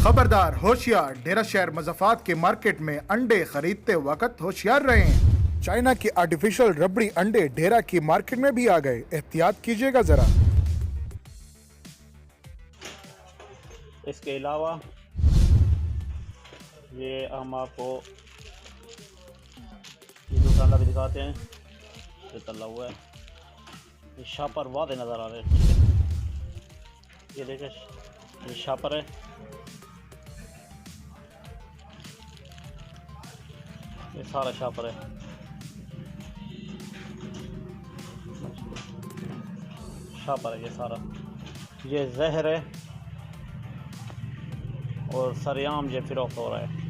खबरदार, होशियार, डेरा शहर मज़ाफात के मार्केट में अंडे खरीदते वक्त होशियार रहें। चाइना के आर्टिफिशियल रबड़ी अंडे डेरा की मार्केट में भी आ गए, एहतियात कीजिएगा जरा। इसके अलावा ये हम आपको ये दूसरा अंडा भी दिखाते हैं, ये तला हुआ है। ये शापर वादे नज़र आ रहे हैं, ये देखें, ये शापर है। ये सारा शापर है, शापर है ये सारा। ये जहर है और सरेआम ये फिरोख्त हो रहा है।